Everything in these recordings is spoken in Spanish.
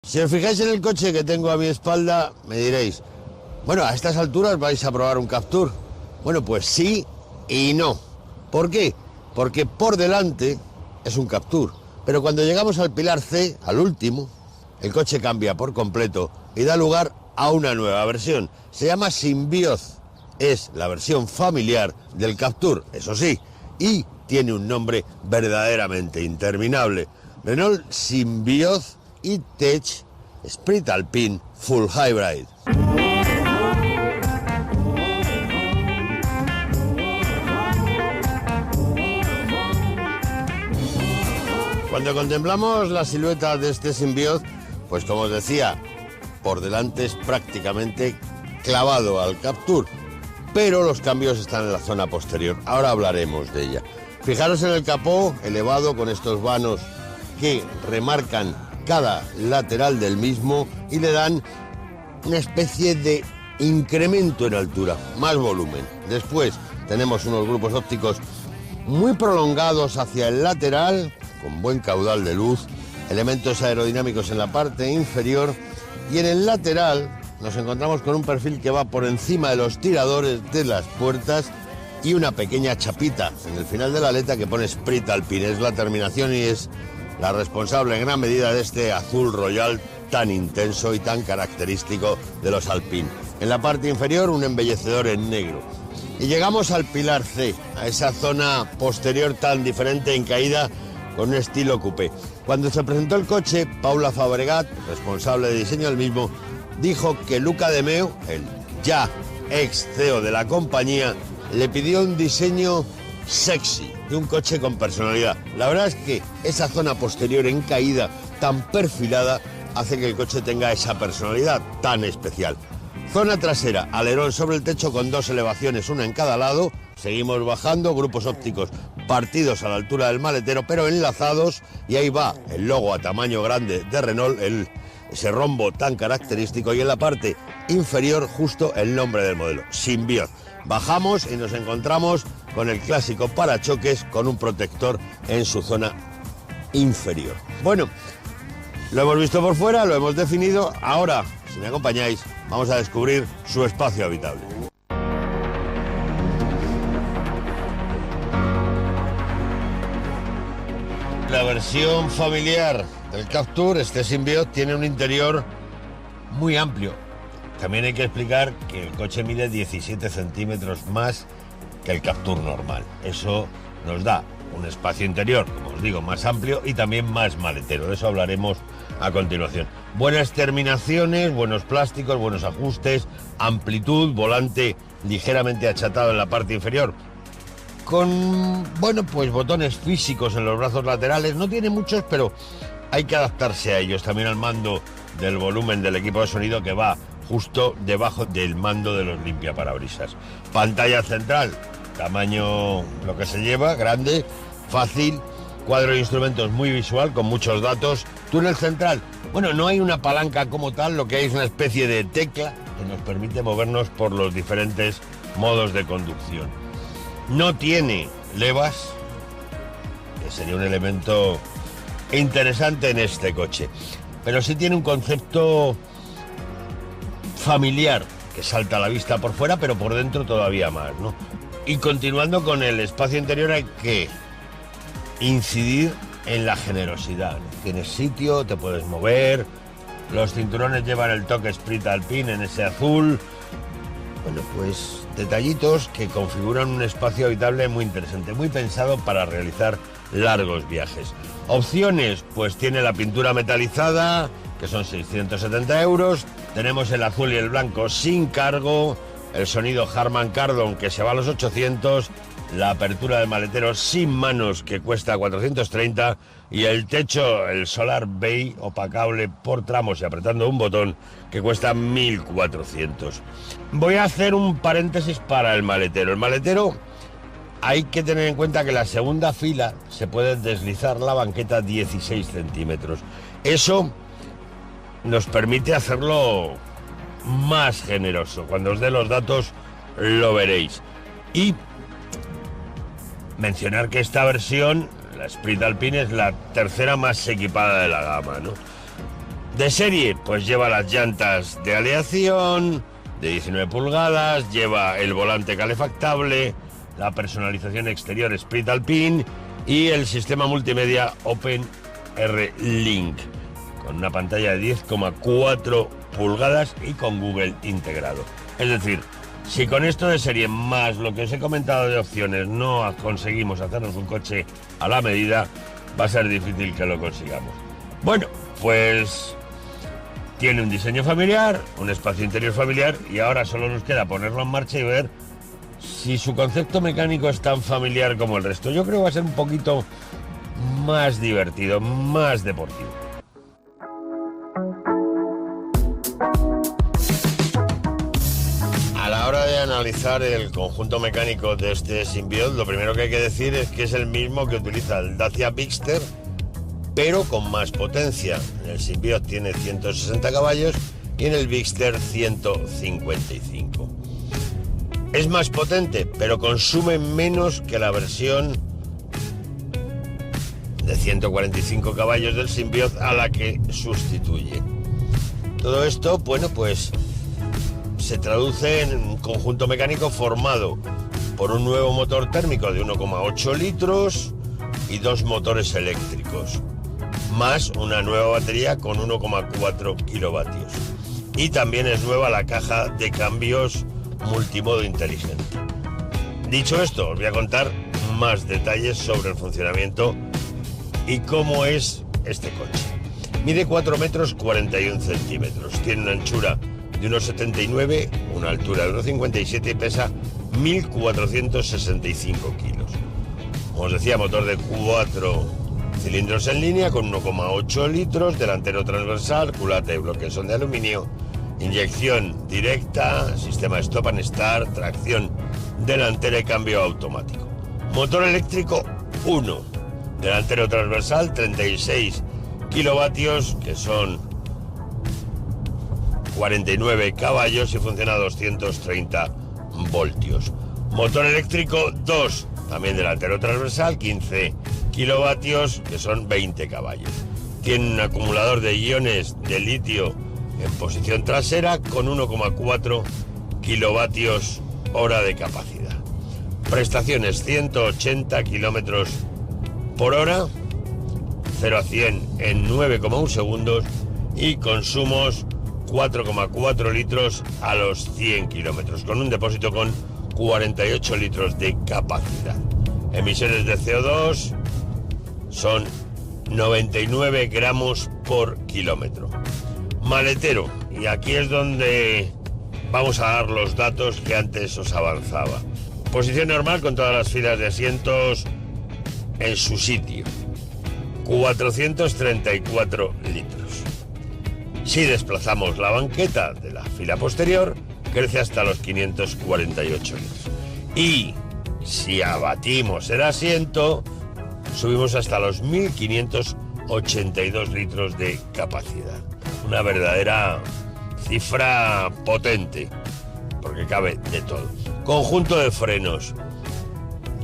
Si os fijáis en el coche que tengo a mi espalda, me diréis, bueno, a estas alturas vais a probar un Captur. Bueno, pues sí y no. ¿Por qué? Porque por delante es un Captur, pero cuando llegamos al pilar C, al último, el coche cambia por completo y da lugar a una nueva versión. Se llama Symbioz. Es la versión familiar del Captur, eso sí, y tiene un nombre verdaderamente interminable. Renault Symbioz E-Tech Sprint Alpine Full Hybrid. Cuando contemplamos la silueta de este Symbioz, pues como os decía, por delante es prácticamente clavado al Captur, pero los cambios están en la zona posterior. Ahora hablaremos de ella. Fijaros en el capó elevado con estos vanos que remarcan cada lateral del mismo y le dan una especie de incremento en altura, más volumen. Después tenemos unos grupos ópticos muy prolongados hacia el lateral, con buen caudal de luz, elementos aerodinámicos en la parte inferior, y en el lateral nos encontramos con un perfil que va por encima de los tiradores de las puertas y una pequeña chapita en el final de la aleta que pone Sprint Alpine. Es la terminación y es la responsable en gran medida de este azul royal tan intenso y tan característico de los Alpine. En la parte inferior un embellecedor en negro. Y llegamos al pilar C, a esa zona posterior tan diferente en caída con un estilo coupé. Cuando se presentó el coche, Paula Fabregat, responsable de diseño del mismo, dijo que Luca de Meo, el ya ex CEO de la compañía, le pidió un diseño sexy, de un coche con personalidad. La verdad es que esa zona posterior en caída tan perfilada hace que el coche tenga esa personalidad tan especial. Zona trasera, alerón sobre el techo con dos elevaciones, una en cada lado. Seguimos bajando, grupos ópticos partidos a la altura del maletero, pero enlazados, y ahí va el logo a tamaño grande de Renault, ese rombo tan característico, y en la parte inferior justo el nombre del modelo, Symbioz. Bajamos y nos encontramos con el clásico parachoques con un protector en su zona inferior. Bueno, lo hemos visto por fuera, lo hemos definido. Ahora, si me acompañáis, vamos a descubrir su espacio habitable. La versión familiar del Captur, este Symbioz, tiene un interior muy amplio. También hay que explicar que el coche mide 17 centímetros más que el Captur normal. Eso nos da un espacio interior, como os digo, más amplio y también más maletero. De eso hablaremos a continuación. Buenas terminaciones, buenos plásticos, buenos ajustes, amplitud, volante ligeramente achatado en la parte inferior, con, bueno, pues botones físicos en los brazos laterales. No tiene muchos, pero hay que adaptarse a ellos. También al mando del volumen del equipo de sonido, que va justo debajo del mando de los limpiaparabrisas. Pantalla central, tamaño lo que se lleva, grande, fácil. Cuadro de instrumentos muy visual, con muchos datos. Túnel central, bueno, no hay una palanca como tal, lo que hay es una especie de tecla que nos permite movernos por los diferentes modos de conducción. No tiene levas, que sería un elemento interesante en este coche, pero sí tiene un concepto familiar que salta a la vista por fuera, pero por dentro todavía más, ¿no? Y continuando con el espacio interior, hay que incidir en la generosidad, ¿no? Tienes sitio, te puedes mover, los cinturones llevan el toque Sprint Alpine en ese azul. Bueno, pues detallitos que configuran un espacio habitable muy interesante, muy pensado para realizar largos viajes. Opciones, pues tiene la pintura metalizada, que son 670 euros. Tenemos el azul y el blanco sin cargo, el sonido Harman Kardon, que se va a los 800, la apertura del maletero sin manos, que cuesta 430, y el techo, el Solar Bay, opacable por tramos y apretando un botón, que cuesta 1400. Voy a hacer un paréntesis para el maletero. El maletero, hay que tener en cuenta que la segunda fila se puede deslizar la banqueta 16 centímetros. Eso nos permite hacerlo más generoso. Cuando os dé los datos lo veréis. Y mencionar que esta versión, la Sprint Alpine, es la tercera más equipada de la gama, ¿no? De serie, pues lleva las llantas de aleación de 19 pulgadas, lleva el volante calefactable, la personalización exterior Split Alpine y el sistema multimedia Open R-Link, con una pantalla de 10,4 pulgadas y con Google integrado. Es decir, si con esto de serie más lo que os he comentado de opciones no conseguimos hacernos un coche a la medida, va a ser difícil que lo consigamos. Bueno, pues tiene un diseño familiar, un espacio interior familiar y ahora solo nos queda ponerlo en marcha y ver si su concepto mecánico es tan familiar como el resto. Yo creo que va a ser un poquito más divertido, más deportivo. A la hora de analizar el conjunto mecánico de este Symbiote, lo primero que hay que decir es que es el mismo que utiliza el Dacia Bigster, pero con más potencia. En el Symbiote tiene 160 caballos y en el Bigster 155. Es más potente, pero consume menos que la versión de 145 caballos del Symbiote a la que sustituye. Todo esto, bueno, pues se traduce en un conjunto mecánico formado por un nuevo motor térmico de 1,8 litros y 2 motores eléctricos, más una nueva batería con 1,4 kilovatios. Y también es nueva la caja de cambios multimodo inteligente. Dicho esto, os voy a contar más detalles sobre el funcionamiento y cómo es este coche. Mide 4 metros 41 centímetros, tiene una anchura de unos 79, una altura de unos 57 y pesa 1.465 kilos. Como os decía, motor de 4 cilindros en línea con 1,8 litros, delantero transversal, culata y bloques son de aluminio, inyección directa, sistema stop and start, tracción delantera y cambio automático. Motor eléctrico 1, delantero transversal 36 kilovatios, que son 49 caballos y funciona a 230 voltios. Motor eléctrico 2, también delantero transversal, 15 kilovatios, que son 20 caballos. Tiene un acumulador de iones de litio en posición trasera con 1,4 kilovatios hora de capacidad. Prestaciones 180 kilómetros por hora, 0 a 100 en 9,1 segundos y consumos 4,4 litros a los 100 kilómetros, con un depósito con 48 litros de capacidad. Emisiones de CO2 son 99 gramos por kilómetro. Maletero, y aquí es donde vamos a dar los datos que antes os avanzaba. Posición normal con todas las filas de asientos en su sitio. 434 litros. Si desplazamos la banqueta de la fila posterior, crece hasta los 548 litros. Y si abatimos el asiento, subimos hasta los 1.582 litros de capacidad. Una verdadera cifra potente, porque cabe de todo. Conjunto de frenos.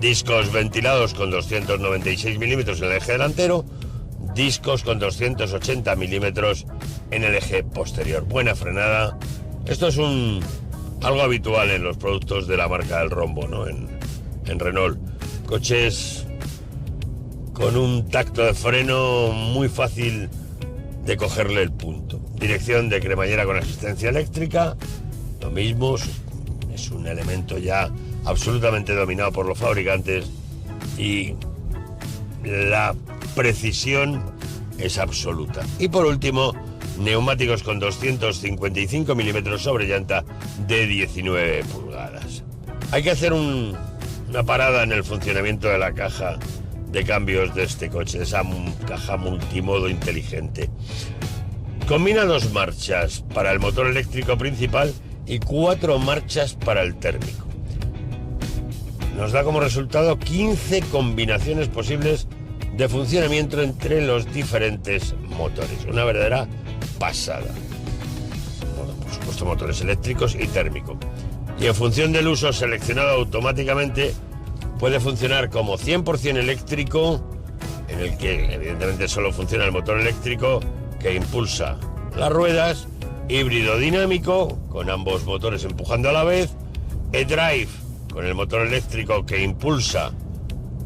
Discos ventilados con 296 milímetros en el eje delantero, discos con 280 milímetros en el eje posterior. Buena frenada. Esto es algo habitual en los productos de la marca del rombo, ¿no? En Renault. Coches con un tacto de freno muy fácil de cogerle el punto. Dirección de cremallera con asistencia eléctrica, lo mismo, es un elemento ya absolutamente dominado por los fabricantes y la precisión es absoluta. Y por último, neumáticos con 255 milímetros sobre llanta de 19 pulgadas. Hay que hacer una parada en el funcionamiento de la caja de cambios de este coche, esa caja multimodo inteligente. Combina 2 marchas para el motor eléctrico principal y 4 marchas para el térmico. Nos da como resultado 15 combinaciones posibles de funcionamiento entre los diferentes motores. Una verdadera pasada. Bueno, por supuesto, motores eléctricos y térmico. Y en función del uso seleccionado automáticamente, puede funcionar como 100% eléctrico, en el que evidentemente solo funciona el motor eléctrico que impulsa las ruedas, híbrido dinámico, con ambos motores empujando a la vez, e-drive, con el motor eléctrico que impulsa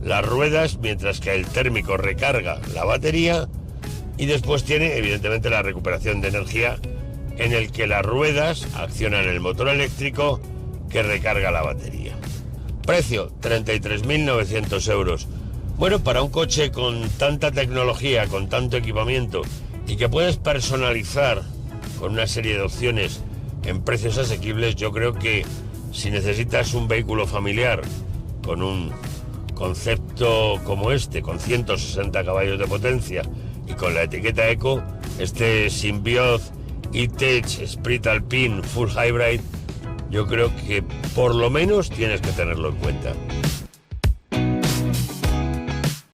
las ruedas, mientras que el térmico recarga la batería, y después tiene evidentemente la recuperación de energía, en el que las ruedas accionan el motor eléctrico que recarga la batería. Precio, 33.900 euros. Bueno, para un coche con tanta tecnología, con tanto equipamiento, y que puedes personalizar con una serie de opciones en precios asequibles, yo creo que si necesitas un vehículo familiar con un concepto como este, con 160 caballos de potencia y con la etiqueta Eco, este Symbioz E-Tech Sprint Alpine Full Hybrid, yo creo que por lo menos tienes que tenerlo en cuenta.